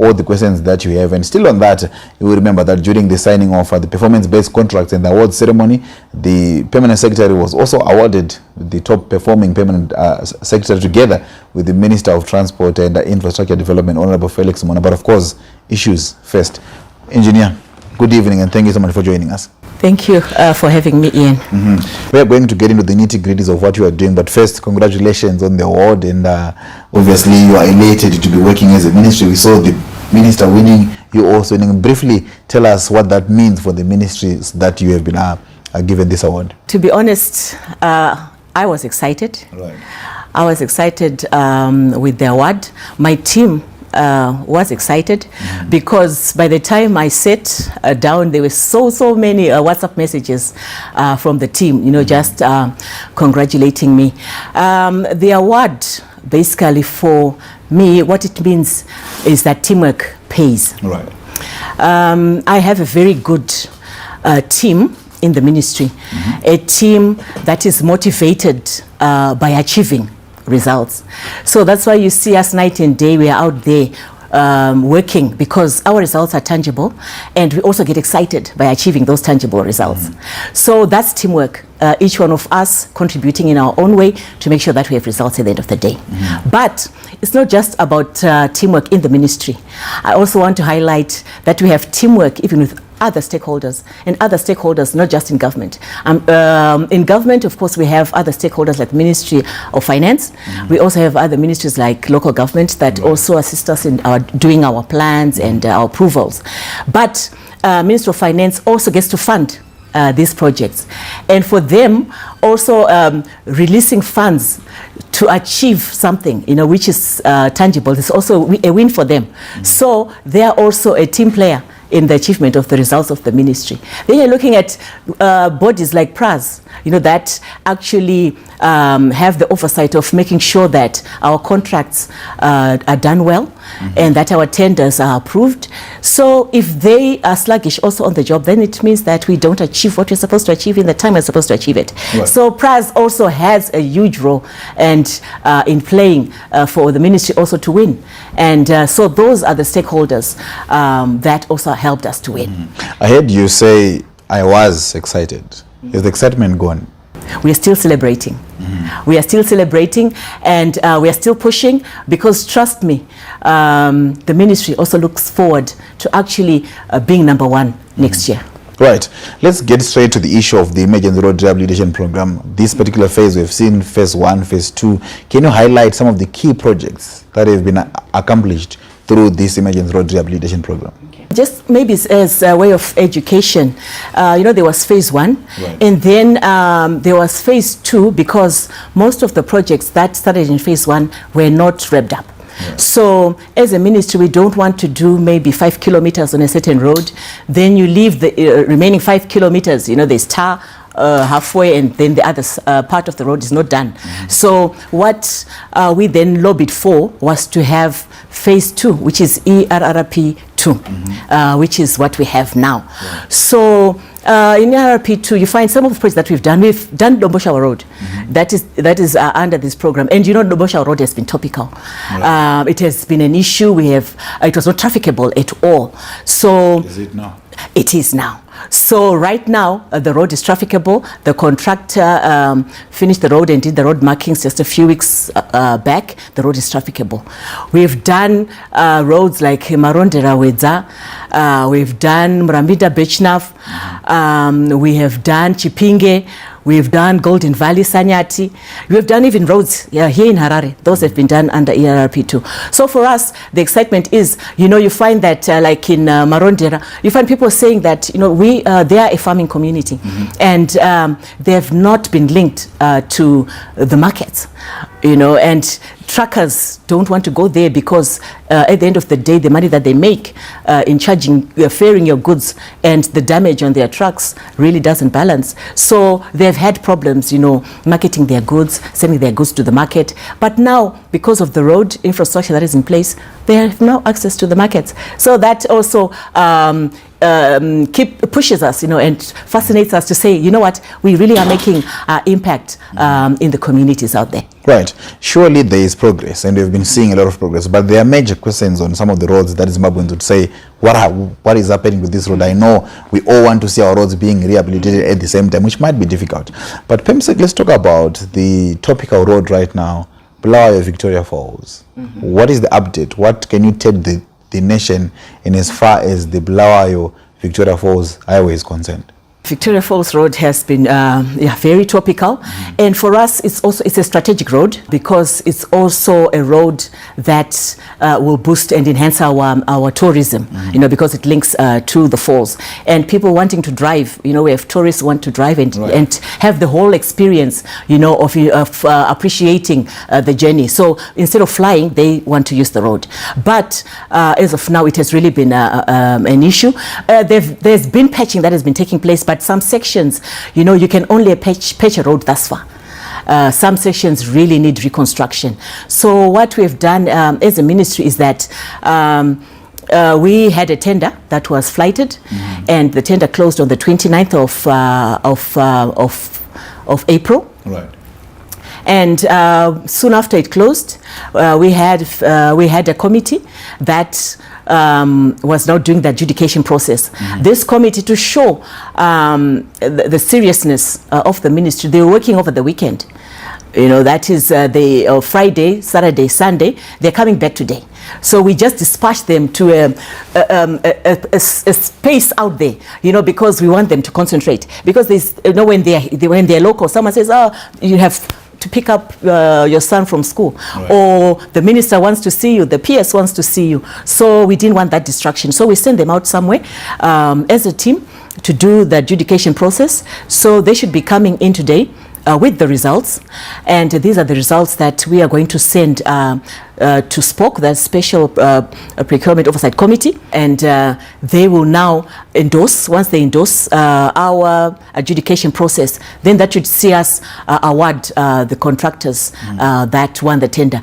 all the questions that you have. And still on that, you will remember that during the signing of the performance-based contracts and the award ceremony, the permanent secretary was also awarded the top performing permanent secretary, together with the Minister of Transport and Infrastructure Development, Honorable Felix Mona. But of course, issues first. Engineer, good evening, and thank you so much for joining us. Thank you for having me, Ian. We are going to get into the nitty-gritties of what you are doing, but first, congratulations on the award, and obviously you are elated to be working as a ministry. We saw the minister winning, you also winning. Briefly tell us what that means for the ministries that you have been given this award. To be honest, I was excited. Right. I was excited with the award. My team was excited because by the time I sat down, there were so many WhatsApp messages from the team, just congratulating me. The award, basically for me, what it means is that teamwork pays. Right. I have a very good team in the ministry, a team that is motivated by achieving results. So that's why you see us night and day. We are out there working because our results are tangible, and we also get excited by achieving those tangible results. So that's teamwork, each one of us contributing in our own way to make sure that we have results at the end of the day. But it's not just about teamwork in the ministry. I also want to highlight that we have teamwork even with other stakeholders, and other stakeholders not just in government. In government, of course, we have other stakeholders like Ministry of Finance. We also have other ministries like local government that also assist us in doing our plans and our approvals. But Ministry of Finance also gets to fund these projects, and for them also releasing funds to achieve something which is tangible is also a win for them. So they are also a team player in the achievement of the results of the ministry. Then you're looking at bodies like PRAS, that actually have the oversight of making sure that our contracts are done well and that our tenders are approved. So if they are sluggish also on the job, then it means that we don't achieve what we're supposed to achieve in the time we're supposed to achieve it. Right. So PRAS also has a huge role and in playing for the ministry also to win. And so those are the stakeholders that also helped us to win. I heard you say, I was excited. Is the excitement gone? We are still celebrating. We are still celebrating, and we are still pushing, because trust me, the ministry also looks forward to actually being #1 next year. Right. Let's get straight to the issue of the emergency road rehabilitation program. This particular phase, we've seen phase 1, phase 2. Can you highlight some of the key projects that have been accomplished through this emergency road rehabilitation program? Just maybe as a way of education, there was phase 1, right, and then there was phase 2, because most of the projects that started in phase 1 were not wrapped up. Yeah. So as a ministry, we don't want to do maybe 5 kilometers on a certain road, then you leave the remaining 5 kilometers, there's tar halfway, and then the other part of the road is not done. So what we then lobbied for was to have phase 2, which is ERRP 2, which is what we have now. Yeah. So in ERRP 2, you find some of the projects that we've done. We've done Domboshawa Road. That is under this program. And Domboshawa Road has been topical. Right. It has been an issue. It was not trafficable at all. So is it now? It is now. So right now, the road is trafficable. The contractor finished the road and did the road markings just a few weeks back. The road is trafficable. We've done roads like Marondera Wedza. We've done Murambida Bechnaf. We have done Chipinge. We've done Golden Valley, Sanyati. We've done even roads here in Harare. Those have been done under ERRP2. So for us, the excitement is, you find that like in Marondera, you find people saying that, they are a farming community, and they have not been linked to the markets, and truckers don't want to go there because at the end of the day, the money that they make in ferrying your goods and the damage on their trucks really doesn't balance. So they've had problems, marketing their goods, sending their goods to the market. But now, because of the road infrastructure that is in place, they have no access to the markets. So that also pushes us, and fascinates us to say, you know what, we really are making impact in the communities out there. Right. Surely there is progress, and we've been seeing a lot of progress, but there are major questions on some of the roads that Zimbabweans would say, what is happening with this road? I know we all want to see our roads being rehabilitated at the same time, which might be difficult. But PEMSEC, let's talk about the topical road right now, Bulawayo Victoria Falls. What is the update? What can you tell the nation in as far as the Bulawayo Victoria Falls highway is concerned? Victoria Falls Road has been very topical, and for us it's a strategic road because it's also a road that will boost and enhance our tourism, because it links to the falls, and people wanting to drive, we have tourists want to drive and have the whole experience, of appreciating the journey. So instead of flying, they want to use the road. But as of now, it has really been an issue. There's been patching that has been taking place, but some sections, you can only patch a road thus far. Some sections really need reconstruction. So what we've done as a ministry is that we had a tender that was flighted, and the tender closed on the 29th of April. Right. And soon after it closed, we had a committee that was now doing the adjudication process. This committee, to show the seriousness of the ministry, they were working over the weekend. That is the Friday, Saturday, Sunday. They're coming back today. So we just dispatched them to a space out there, because we want them to concentrate. Because when they're local, someone says, "Oh, you have to pick up your son from school," right, or the minister wants to see you, the PS wants to see you. So we didn't want that distraction. So we sent them out somewhere as a team to do the adjudication process. So they should be coming in today with the results, and these are the results that we are going to send to SPOC, the Special Procurement Oversight Committee, and they will now endorse. Once they endorse our adjudication process, then that should see us award the contractors that won the tender.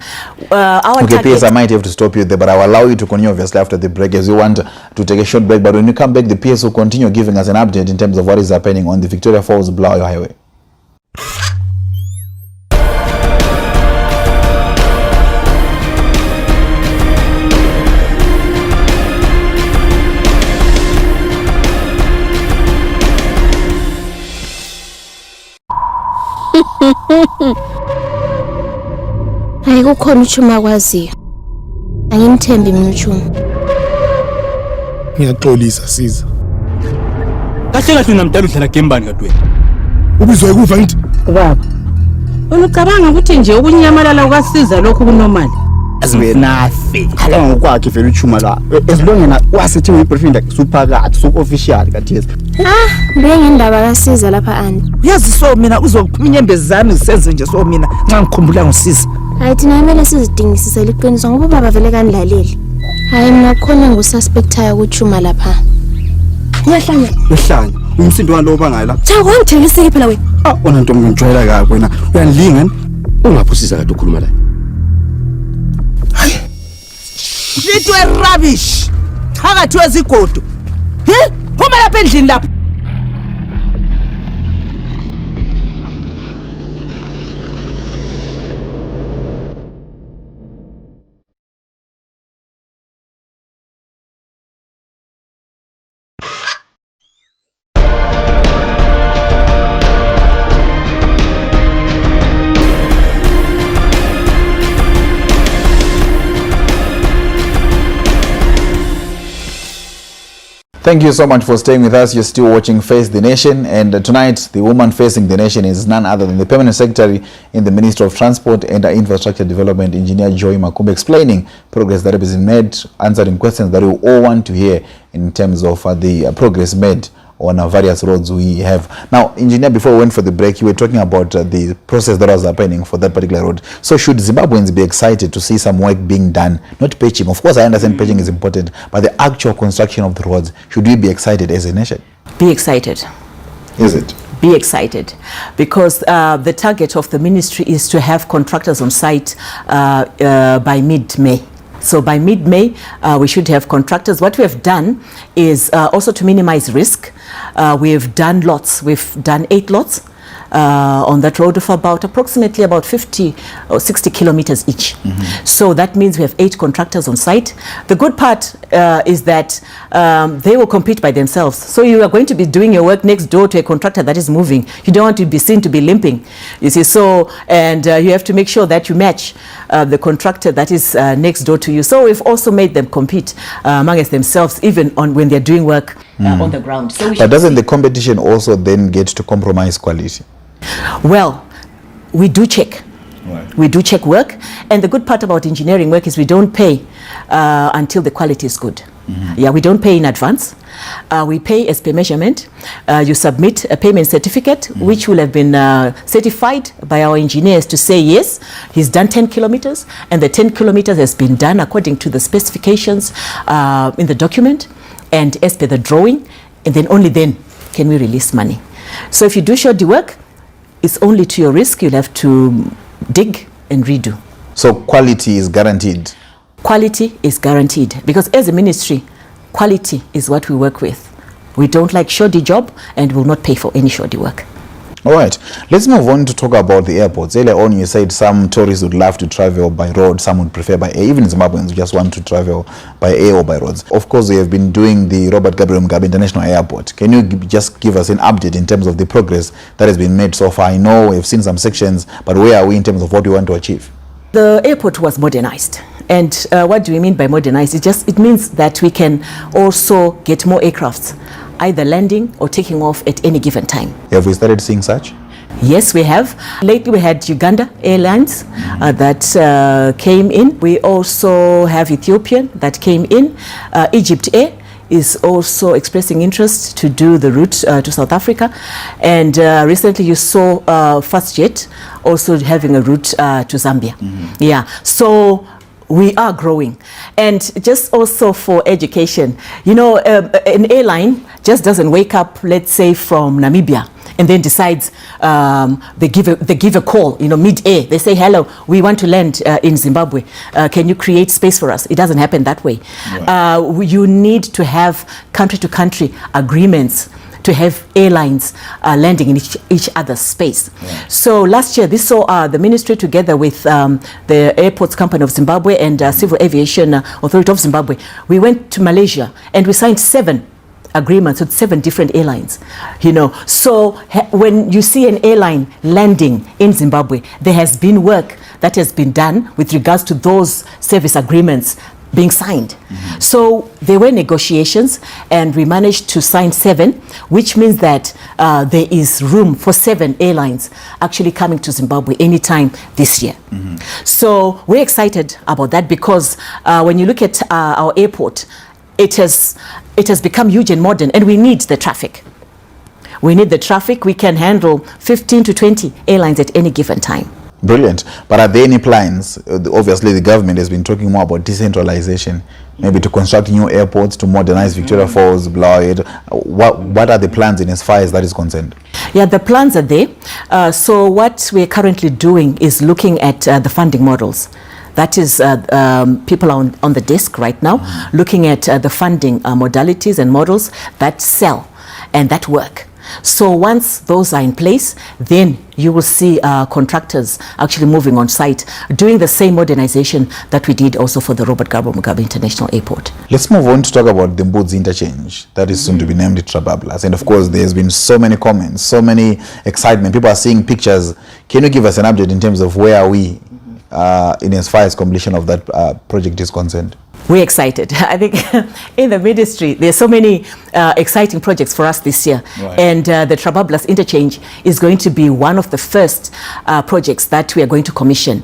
PS, I might have to stop you there, but I will allow you to continue obviously after the break, as you want to take a short break. But when you come back, the PS will continue giving us an update in terms of what is happening on the Victoria Falls Bulawayo Highway. Hayi kukhona uChuma akwaziyo. Angimthembi mina uChuma. Ngiyaxolisa siza. Kahle kahle namdala udlala game bani kadwe. Ubizwa ekufa ngithi baba. Unucabanga ukuthi nje ukunyamalala ukasiza lokho kunomali. Azinafe. Hala ngokwakhe vele uChuma la. Esilongena wasithi uyiprofenda superkat, official kathesi. Ngendaba kasiza lapha ani. Uyazi so mina uzokuphuma inyembezi zami zisenze nje so mina nxa ngikhumbula ngosiza. Hayi thina kumele sizidingisise liqiniso ngoba baba vele kanilaleli. Hayi mina khona ngususpectayo kuChuma lapha. Uyahlanya. Uhlanya. Umsindo walo bangala. Cha kwangithengisile phela wena. Ona ntombi ngijwayela kabi wena. Uyanilinga ungaphusisa kade ukhuluma la. Hayi. Litwe rubbish. Phakathi wezigodo. Phuma lapha endlini lapha. Thank you so much for staying with us. You're still watching Face the Nation, and tonight the woman facing the nation is none other than the Permanent Secretary in the Ministry of Transport and Infrastructure Development, Engineer Joy Makumbe, explaining progress that has been made, answering questions that we all want to hear in terms of the progress made on various roads we have. Now, Engineer, before we went for the break, you were talking about the process that was happening for that particular road. So should Zimbabweans be excited to see some work being done? Not patching. Of course, I understand patching is important, but the actual construction of the roads, should we be excited as a nation? Be excited. Is it? Be excited, because the target of the ministry is to have contractors on site by mid-May. So by mid-May, we should have contractors. What we have done is also to minimize risk. We've done lots. We've done 8 lots on that road of approximately about 50 or 60 kilometers each. So that means we have 8 contractors on site. The good part is that they will compete by themselves. So you are going to be doing your work next door to a contractor that is moving. You don't want to be seen to be limping, you see. So, and you have to make sure that you match the contractor that is next door to you. So we've also made them compete amongst themselves, even on when they're doing work on the ground. So but doesn't the competition also then get to compromise quality? Well, we do check. Right. We do check work, and the good part about engineering work is we don't pay until the quality is good. Yeah, we don't pay in advance. We pay as per measurement. You submit a payment certificate, which will have been certified by our engineers to say, yes, he's done 10 kilometers, and the 10 kilometers has been done according to the specifications in the document and as per the drawing, and then only then can we release money. So if you do shoddy work, it's only to your risk. You'll have to dig and redo. So quality is guaranteed? Quality is guaranteed, because as a ministry, quality is what we work with. We don't like shoddy job, and will not pay for any shoddy work. All right, let's move on to talk about the airports. Earlier on, you said some tourists would love to travel by road, some would prefer by air. Even Zimbabweans just want to travel by air or by roads. Of course, we have been doing the Robert Gabriel Mugabe International Airport. Can you just give us an update in terms of the progress that has been made so far? I know we've seen some sections, but where are we in terms of what we want to achieve? The airport was modernized. And what do we mean by modernized? It means that we can also get more aircrafts, either landing or taking off at any given time. Have we started seeing such? Yes, we have. Lately we had Uganda Airlines that came in. We also have Ethiopian that came in. Egypt Air is also expressing interest to do the route to South Africa. And recently you saw FastJet also having a route to Zambia. Yeah, so we are growing. And just also for education, you know, an airline just doesn't wake up, let's say, from Namibia and then decides they give a call, you know, mid-air. They say, hello, we want to land in Zimbabwe. Can you create space for us? It doesn't happen that way. Right. You need to have country-to-country agreements to have airlines landing in each other's space. Yeah. So last year, this saw the ministry together with the Airports Company of Zimbabwe and Civil Aviation Authority of Zimbabwe. We went to Malaysia and we signed 7 agreements with 7 different airlines. You know, so when you see an airline landing in Zimbabwe, there has been work that has been done with regards to those service agreements being signed. So there were negotiations and we managed to sign 7, which means that there is room for 7 airlines actually coming to Zimbabwe anytime this year. So we're excited about that because when you look at our airport, it has become huge and modern, and we need the traffic. We need the traffic. We can handle 15 to 20 airlines at any given time. Brilliant. But are there any plans? Obviously, the government has been talking more about decentralization, maybe to construct new airports, to modernize Victoria Falls, Blair. What are the plans in as far as that is concerned? Yeah, the plans are there. So what we're currently doing is looking at the funding models. That is people on the desk right now, looking at the funding modalities and models that sell and that work. So once those are in place, then you will see contractors actually moving on site, doing the same modernization that we did also for the Robert Gabriel Mugabe International Airport. Let's move on to talk about the Mbudzi Interchange that is soon to be named Trabablas. And of course, there's been so many comments, so many excitement. People are seeing pictures. Can you give us an update in terms of where are we in as far as completion of that project is concerned? We're excited. I think in the ministry, there's so many exciting projects for us this year. Right. And the Trabablas Interchange is going to be one of the first projects that we are going to commission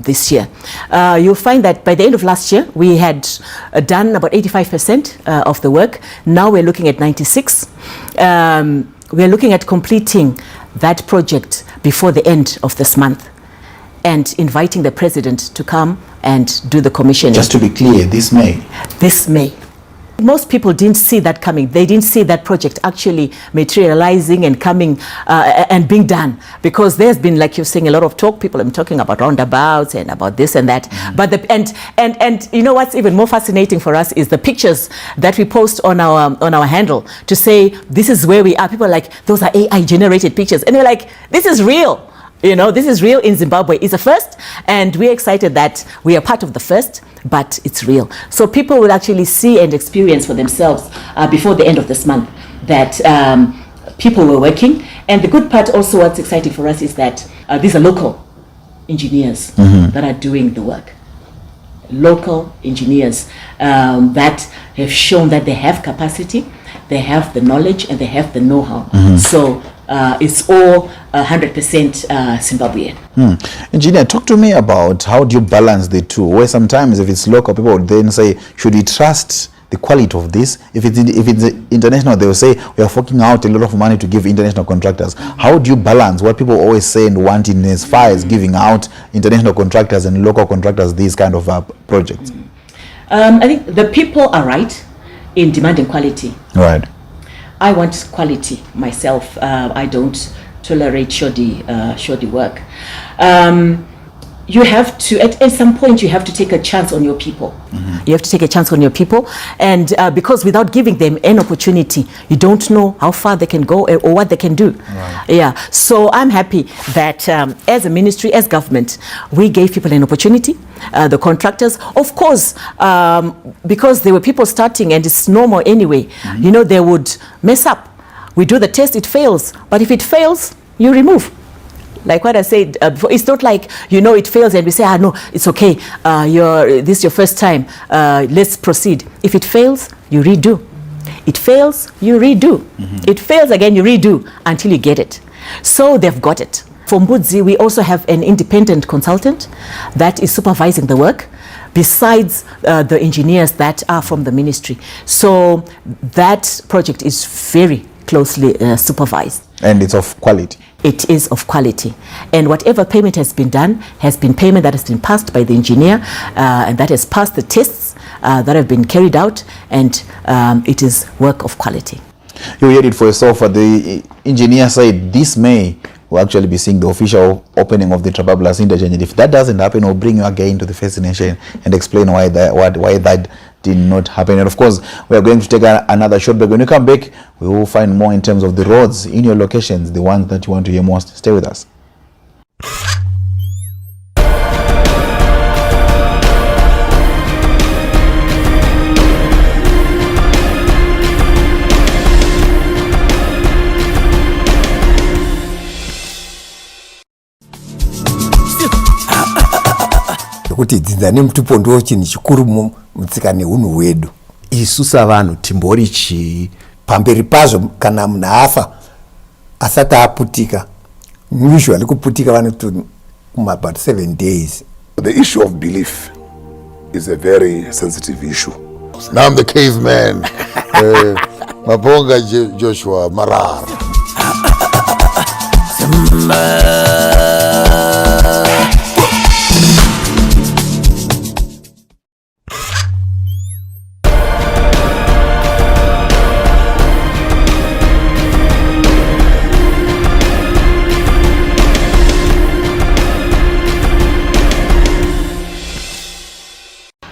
this year. You'll find that by the end of last year, we had done about 85% of the work. Now we're looking at 96. We're looking at completing that project before the end of this month, and inviting the president to come and do the commissioning. Just to be clear, this May? This May. Most people didn't see that coming. They didn't see that project actually materializing and coming and being done, because there's been, like you're saying, a lot of talk. People have been talking about roundabouts and about this and that. But and you know what's even more fascinating for us is the pictures that we post on our handle to say this is where we are. People are like, those are AI generated pictures, and we're like, this is real. You know, this is real in Zimbabwe. It's a first, and we're excited that we are part of the first, but it's real. So people will actually see and experience for themselves before the end of this month that people were working. And the good part also, what's exciting for us is that these are local engineers that are doing the work. Local engineers that have shown that they have capacity, they have the knowledge, and they have the know-how. So it's all 100% Zimbabwean. Engineer, talk to me about how do you balance the two, where sometimes if it's local, people would then say, should we trust the quality of this? If it's international, they will say, we are forking out a lot of money to give international contractors. How do you balance what people always say and want in as far as giving out international contractors and local contractors these kind of projects? I think the people are right in demanding quality. Right. I want quality myself. I don't tolerate shoddy work. You have to, at some point, you have to take a chance on your people. You have to take a chance on your people, and because without giving them an opportunity, you don't know how far they can go or what they can do. Right. Yeah. So I'm happy that as a ministry, as government, we gave people an opportunity. The contractors, of course, because there were people starting, and it's normal anyway. You know, they would mess up. We do the test, it fails, but if it fails, you remove. Like what I said before, it's not like, you know, it fails and we say, no, it's okay. This is your first time. Let's proceed. If it fails, you redo. It fails, you redo. It fails again, you redo until you get it. So they've got it. For Mbudzi, we also have an independent consultant that is supervising the work, besides the engineers that are from the ministry. So that project is very closely supervised. And it's of quality. It is of quality, and whatever payment has been done has been payment that has been passed by the engineer, and that has passed the tests that have been carried out, and it is work of quality. You heard it for yourself. The engineer said this May we'll actually be seeing the official opening of the Trabablas interchange, and if that doesn't happen, we'll bring you again to the First Nation and explain why that did not happen. And of course, we are going to take another short break. When we come back, we will find more in terms of the roads in your locations, the ones that you want to hear most. Stay with us. kuti dzinza nemutupo ndo chinhu chikuru mutsika neunhu hwedu. Isusa vanhu timbori chii pamberi pazvo kana munhu afa asati aputika, usually kuputika vanoti about 7 days. The issue of belief is a very sensitive issue. Now I'm the caveman. Mabonga Joshua Marar.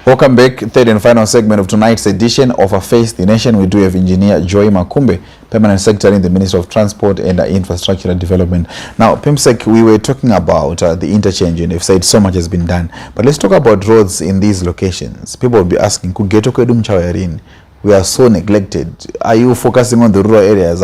Welcome back. Third and final segment of tonight's edition of A Face the Nation. We do have Engineer Joy Makumbe, Permanent Secretary in the Ministry of Transport and Infrastructural Development. Now, PIMSEC, we were talking about the interchange, and they've said so much has been done. But let's talk about roads in these locations. People will be asking, we are so neglected. Are you focusing on the rural areas?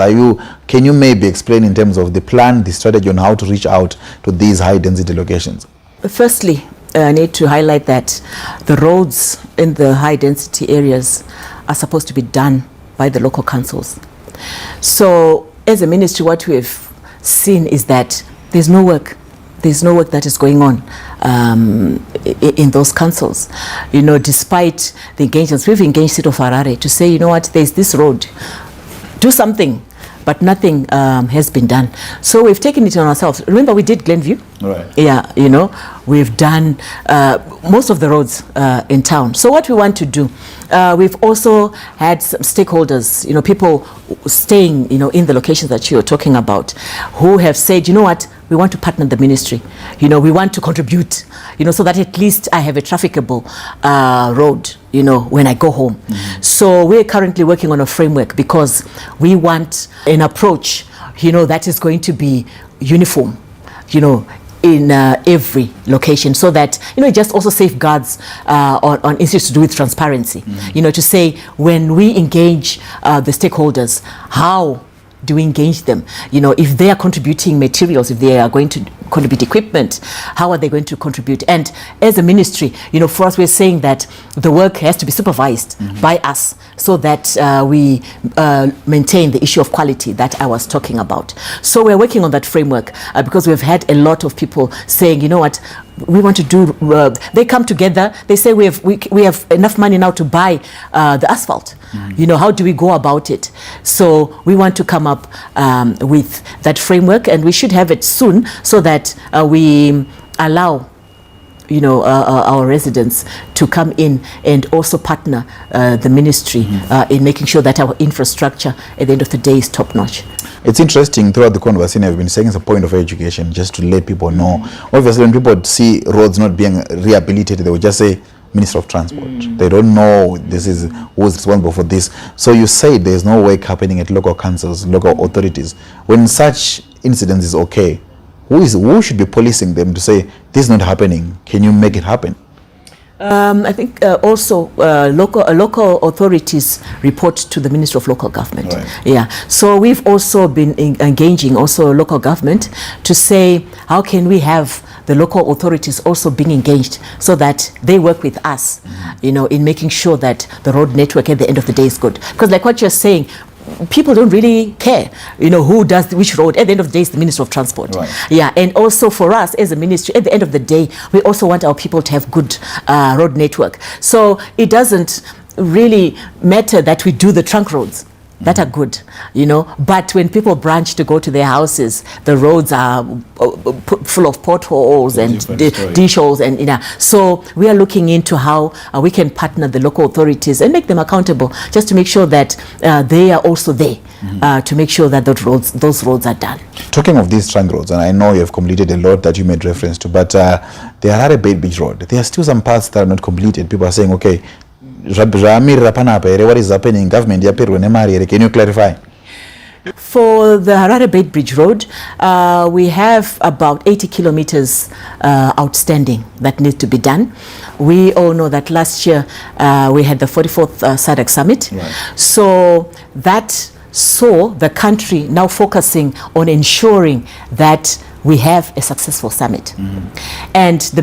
Can you maybe explain in terms of the plan, the strategy on how to reach out to these high density locations? Firstly, I need to highlight that the roads in the high density areas are supposed to be done by the local councils. So as a ministry, what we have seen is that there's no work. There's no work that is going on in those councils. You know, despite the engagements, we've engaged City of Harare to say, you know what, there's this road, do something. but nothing has been done. So we've taken it on ourselves. Remember, we did Glenview. Right. Yeah, you know, we've done most of the roads in town. So what we want to do, we've also had some stakeholders, you know, people staying, you know, in the locations that you're talking about, who have said, you know what, we want to partner the ministry. You know, we want to contribute, you know, so that at least I have a trafficable road, you know, when I go home. So we're currently working on a framework because we want an approach, you know, that is going to be uniform, you know, in every location, so that, you know, it just also safeguards on issues to do with transparency. You know, to say when we engage the stakeholders, how do we engage them? You know, if they are contributing materials, if they are going to contribute equipment, how are they going to contribute? And as a ministry, you know, for us, we're saying that the work has to be supervised by us, so that we maintain the issue of quality that I was talking about. So we're working on that framework because we've had a lot of people saying, you know what, we want to do, they come together, they say we have enough money now to buy the asphalt. You know, how do we go about it? So we want to come up with that framework, and we should have it soon, so that we allow, you know, our residents to come in and also partner the ministry in making sure that our infrastructure at the end of the day is top notch. It's interesting, throughout the conversation I've been saying it's a point of education, just to let people know. Obviously, when people see roads not being rehabilitated, they will just say Minister of Transport. They don't know this is who's responsible for this. So you say there's no work happening at local councils, local authorities. When such incidents is okay, who should be policing them to say this is not happening? Can you make it happen? I think also local authorities report to the Ministry of Local Government. Right. Yeah. So we've also been engaging also local government to say, how can we have the local authorities also being engaged, so that they work with us, you know, in making sure that the road network at the end of the day is good. Because like what you're saying, people don't really care, you know, who does which road. At the end of the day, it's the Minister of Transport. Right. Yeah, and also for us as a ministry, at the end of the day, we also want our people to have good road network. So it doesn't really matter that we do the trunk roads that are good, you know, but when people branch to go to their houses, the roads are full of potholes and dish holes, and, you know, so we are looking into how we can partner the local authorities and make them accountable, just to make sure that they are also there to make sure that those roads are done. Talking of these trunk roads, and I know you have completed a lot that you made reference to, but the Harare Beach Road, there are still some parts that are not completed. People are saying, okay, what is happening? Government, can you clarify? For the Harare Bay Bridge Road, we have about 80 kilometers outstanding that need to be done. We all know that last year we had the 44th SADC Summit. Right. So that saw the country now focusing on ensuring that we have a successful summit. And the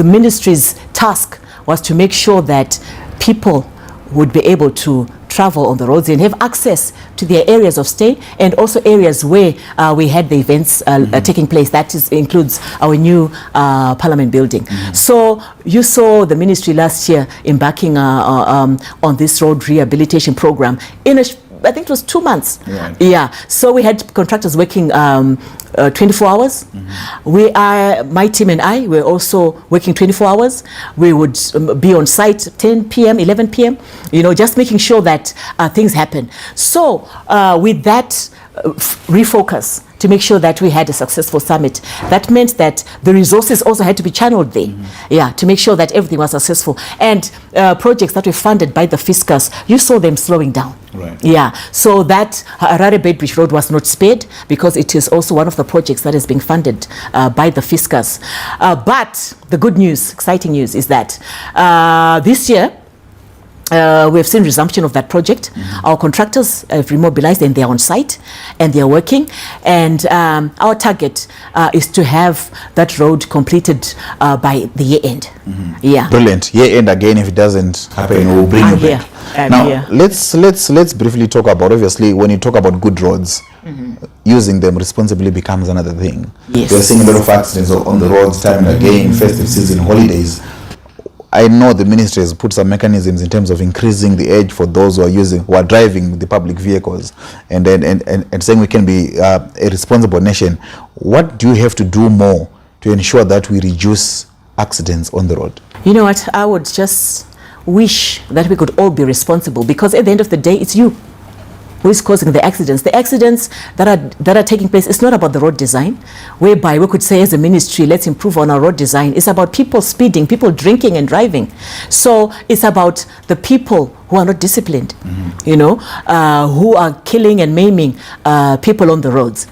ministry's task was to make sure that people would be able to travel on the roads and have access to their areas of stay, and also areas where we had the events taking place. That includes our new Parliament building. So you saw the ministry last year embarking on this road rehabilitation program in I think it was 2 months. Right. Yeah. So we had contractors working 24 hours. My team and I were also working 24 hours. We would be on site 10 p.m., 11 p.m., you know, just making sure that things happen. So with that refocus to make sure that we had a successful summit, that meant that the resources also had to be channeled there, yeah, to make sure that everything was successful. And projects that were funded by the fiscus, you saw them slowing down. Right. Yeah, so that Harare Bay Bridge Road was not spared, because it is also one of the projects that is being funded by the fiscus. But the good news, exciting news, is that this year, we have seen resumption of that project. Our contractors have remobilized, and they're on site and they're working. And our target is to have that road completed by the year end. Yeah. Brilliant. Year end again. If it doesn't happen, we'll bring you back. Now, let's briefly talk about, obviously, when you talk about good roads, using them responsibly becomes another thing. Yes. We're seeing a lot of accidents on the roads time and again, festive season, holidays. I know the ministry has put some mechanisms in terms of increasing the age for those who are driving the public vehicles, and saying we can be a responsible nation. What do you have to do more to ensure that we reduce accidents on the road? You know what? I would just wish that we could all be responsible, because at the end of the day, it's you who is causing the accidents. The accidents that are taking place, it's not about the road design, whereby we could say as a ministry, let's improve on our road design. It's about people speeding, people drinking and driving. So it's about the people who are not disciplined, who are killing and maiming people on the roads.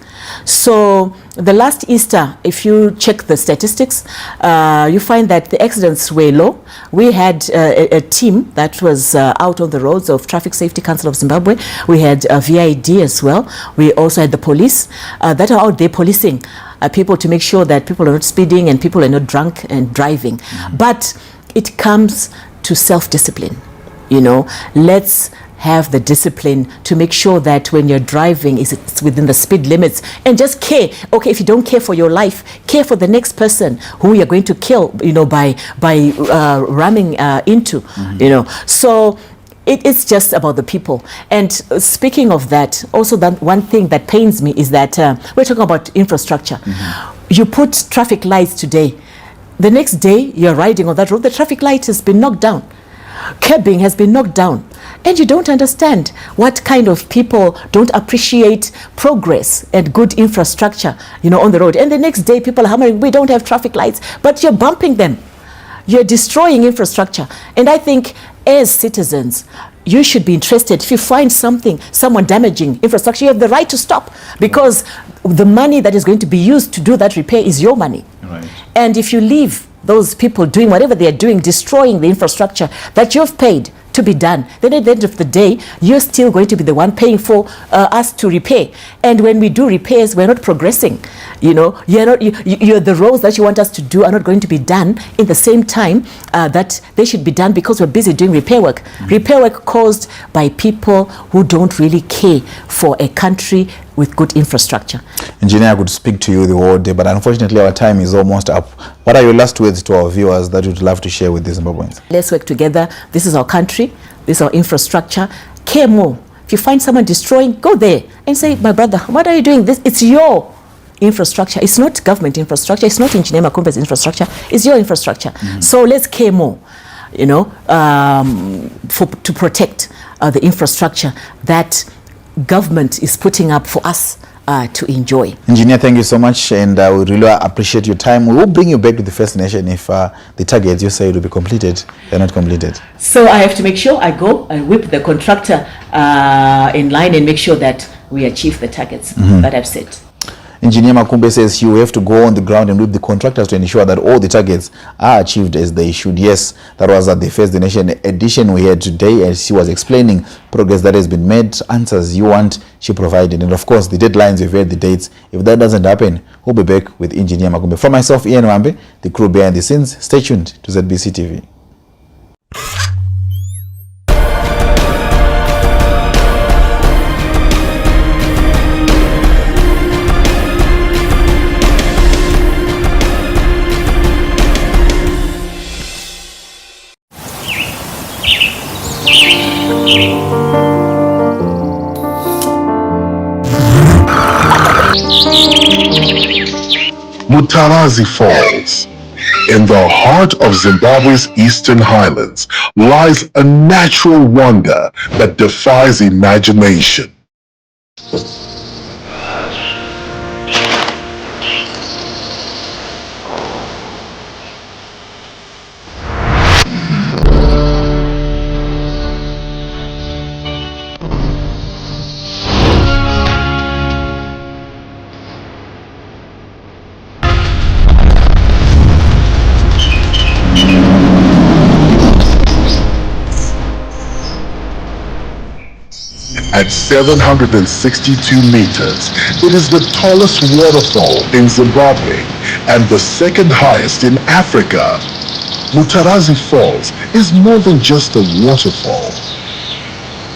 So the last Easter, if you check the statistics, you find that the accidents were low. We had a team that was out on the roads of Traffic Safety Council of Zimbabwe. We had VID as well. We also had the police that are out there policing people to make sure that people are not speeding and people are not drunk and driving. But it comes to self-discipline. Let's have the discipline to make sure that when you're driving, it's within the speed limits, and just care. Okay, if you don't care for your life, care for the next person who you're going to kill, by ramming into, So it's just about the people. And speaking of that, also that one thing that pains me is that we're talking about infrastructure. You put traffic lights today, the next day you're riding on that road, the traffic light has been knocked down. Curbing has been knocked down, and you don't understand what kind of people don't appreciate progress and good infrastructure, on the road. And the next day people are hammering, we don't have traffic lights, but you're bumping them. You're destroying infrastructure. And I think as citizens, you should be interested. If you find someone damaging infrastructure, you have the right to stop, because the money that is going to be used to do that repair is your money. Right. And if you leave those people doing whatever they are doing, destroying the infrastructure that you've paid to be done, then at the end of the day, you're still going to be the one paying for us to repair. And when we do repairs, we're not progressing. You're the roads that you want us to do are not going to be done in the same time that they should be done, because we're busy doing repair work. Repair work caused by people who don't really care for a country with good infrastructure. Engineer, I could speak to you the whole day, but unfortunately our time is almost up. What are your last words to our viewers that you'd love to share with the Zimbabweans? Let's work together. This is our country. This is our infrastructure. Care more. If you find someone destroying, go there and say, my brother, what are you doing? It's your infrastructure. It's not government infrastructure. It's not Engineer Makumbe's infrastructure. It's your infrastructure. So let's care more, to protect the infrastructure that government is putting up for us to enjoy. Engineer, thank you so much, and we really appreciate your time. We will bring you back to the First Nation if the targets you say will be completed, they're not completed. So I have to make sure I go and whip the contractor in line and make sure that we achieve the targets that I've set. Engineer Makumbe says you have to go on the ground and with the contractors to ensure that all the targets are achieved as they should. Yes, that was at the First Nation edition we had today, as she was explaining progress that has been made, answers you want, she provided. And of course, the deadlines, you've heard the dates. If that doesn't happen, we'll be back with Engineer Makumbe. For myself, Ian Wambe, the crew behind the scenes, stay tuned to ZBC TV. Mutarazi Falls. In the heart of Zimbabwe's eastern highlands lies a natural wonder that defies imagination. At 762 meters, it is the tallest waterfall in Zimbabwe and the second highest in Africa. Mutarazi Falls is more than just a waterfall.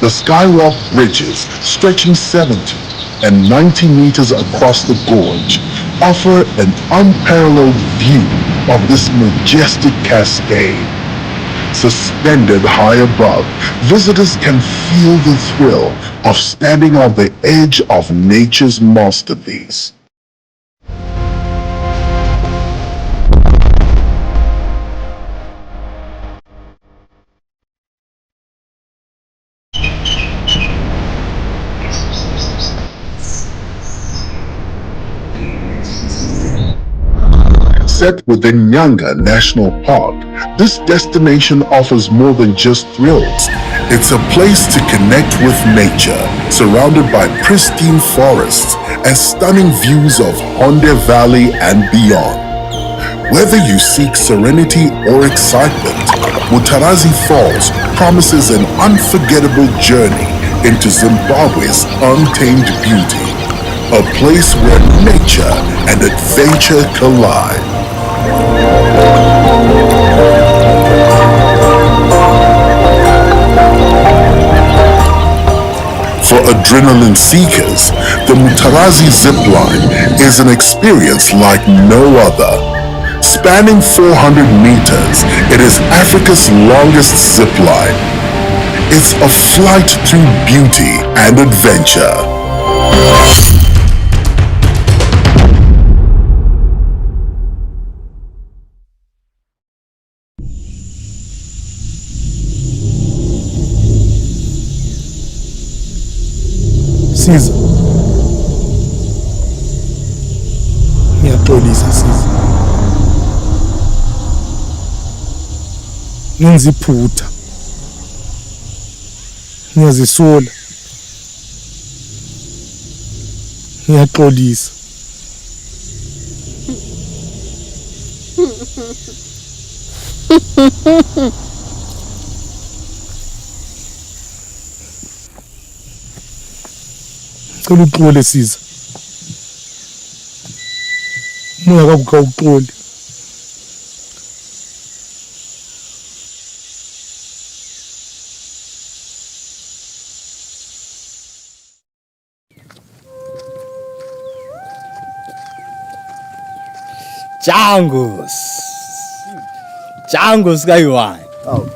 The skywalk bridges stretching 70 and 90 meters across the gorge offer an unparalleled view of this majestic cascade. suspended high above, visitors can feel the thrill of standing on the edge of nature's masterpiece. Set within Nyanga National Park, this destination offers more than just thrills. It's a place to connect with nature, surrounded by pristine forests and stunning views of Honde Valley and beyond. Whether you seek serenity or excitement, Mutarazi Falls promises an unforgettable journey into Zimbabwe's untamed beauty, a place where nature and adventure collide. For adrenaline seekers, the Mutarazi zipline is an experience like no other. Spanning 400 meters, it is Africa's longest zipline. It's a flight through beauty and adventure. Siza, ngiyaxolisa Siza, ngenza iphutha, ngiyazisola, ngiyaxolisa. Ngicela uxole Siza, moya kabuka uxole. Django kayiwani.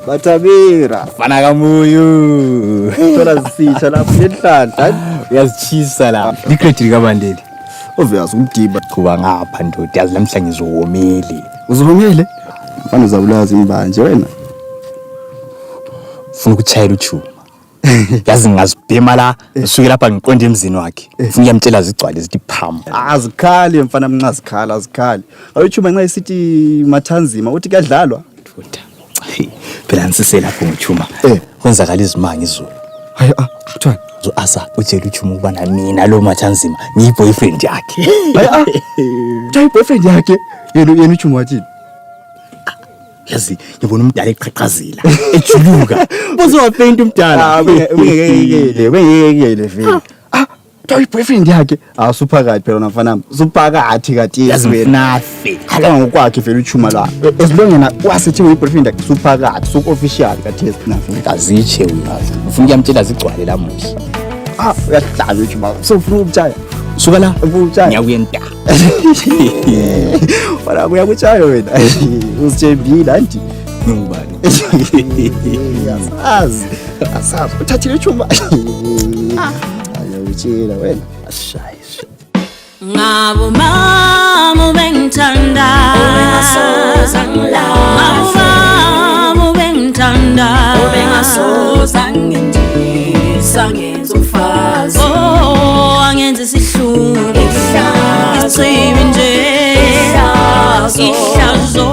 Batabira. Fana kamuyu. Thola zisitsha lapho lenhlanhla. Uyazichisa la. Likredi likabandeli. Obvious umdiba. Kuba ngapha ndoda yazi namhlanje ngizowomeli. Uzomele? Mfana uzabulaza imbanje wena. Ufuna ukuchayela uChuma. Yazi ngazibhema la ngisuke lapha ngiqonde emzini wakhe. Ufuna uyamtshela zigcwale zithi pham. Azikhali mfana mncazikhala azikhali. AwuChuma nxa isithi mathanzima uthi kuyadlalwa. Ndoda. Phela nisise lapho ngoChuma. Kwenzakala izimanga izulu. Hayi kuthani? Zo asa utshela uChuma ukuba na mina lo mathanzima ngiyiboyfriend yakhe. Hayi Uthi boyfriend yakhe yena uChuma wathini? Yazi ngibona umdala eqhaqhazela ejuluka uzowapenta umdala ubengekele vele Uthi boyfriend yakhe suphakathi phela mfana suphakathi kati yazinafe hala ngokwakhe vele uChuma la esilongena wasithi uyiboyfriend yakhe suphakathi su official kati esinafe kaziche uyazi ufuna uyamtshela zigcwale la muhle uyahlala uChuma sofuna ukutshaya suka la ukutshaya ngiyakuyenta wala kuyakutshaya wena uzithembile anti ngubani asazi uthathile uChuma ayawutshela wena ashayisha ngabo mama bengithanda ubengasoza ngilala mama bengithanda ubengasoza ngindisa ngenzofazi angenze sihlungu isibi nje ihlazo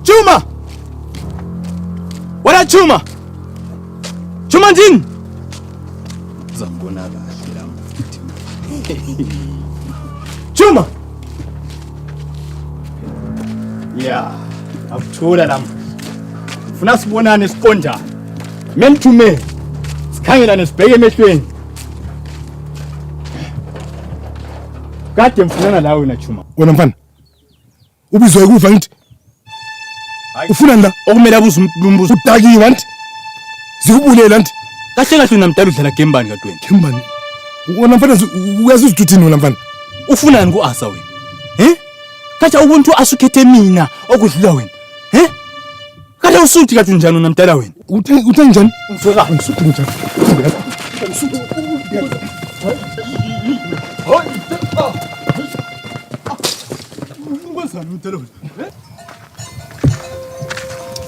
Chuma! Wala Chuma! Chuma ndini! Zambona kahle la mfuthu. Chuma! Yeah, akuthola la mfuthu. Ufuna sibonane siqonjana. Men to men. Sikhangelane sibheke emehlweni. Kade mfunana la wena Chuma. Wena mfana. ubizwa ukuva ngithi ufuna la okumele abuze umbuzo udakiwe nti zikubulela nti kahle kahle unamdala udlala game bani kadweni Kimbani wona mfana uyazi uzuthini wena mfana ufunani ku-asa wena kathi ubuntu asukhethe mina okudlula wena kahle usuthi kathi njani unamdala wena uthe njani ngisuthi njani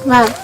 Baba